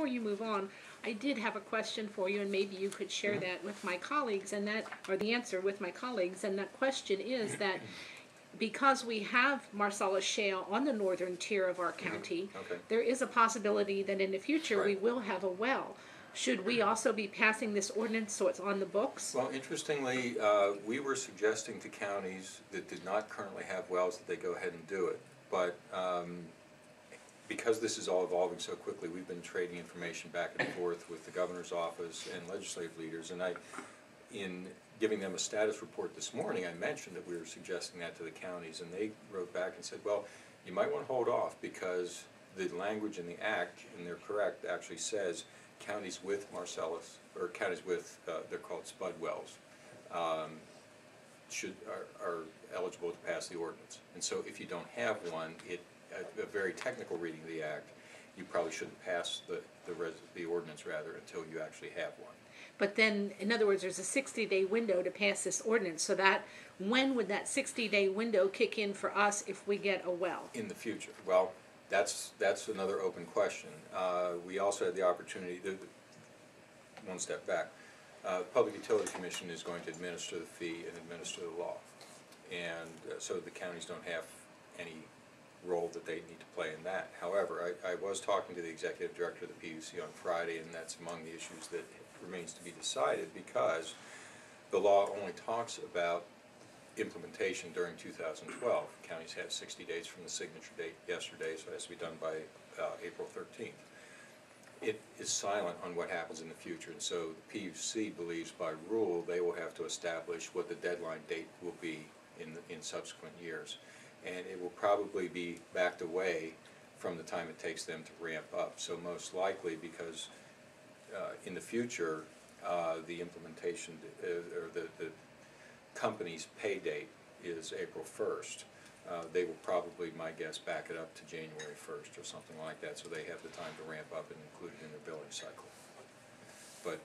before you move on, I did have a question for you, and maybe you could share that with my colleagues, and that, or the answer with my colleagues, and that question is that because we have Marcellus Shale on the northern tier of our county, there is a possibility that in the future we will have a well. Should we also be passing this ordinance so it's on the books? Well, interestingly, we were suggesting to counties that did not currently have wells that they go ahead and do it. But because this is all evolving so quickly, we've been trading information back and forth with the governor's office and legislative leaders. And in giving them a status report this morning, I mentioned that we were suggesting that to the counties, and they wrote back and said, well, you might want to hold off because the language in the act, and they're correct, actually says counties with Marcellus, or counties with, they're called spud wells, are eligible to pass the ordinance. And so if you don't have one, a very technical reading of the act, you probably shouldn't pass the ordinance until you actually have one. But then, in other words, there's a 60-day window to pass this ordinance, so that, when would that 60-day window kick in for us if we get a well? In the future. Well, that's another open question. We also had the opportunity, one step back, the Public Utility Commission is going to administer the fee and administer the law. And so the counties don't have any role that they need to play in that. However, I was talking to the executive director of the PUC on Friday, and that's among the issues that remains to be decided, because the law only talks about implementation during 2012. Counties have 60 days from the signature date yesterday, so it has to be done by April 13th. It is silent on what happens in the future, and so the PUC believes by rule they will have to establish what the deadline date will be in subsequent years. And it will probably be backed away from the time it takes them to ramp up. So most likely, because in the future, the implementation, or the company's pay date is April 1st. They will probably, my guess, back it up to January 1st or something like that, so they have the time to ramp up and include it in their billing cycle. But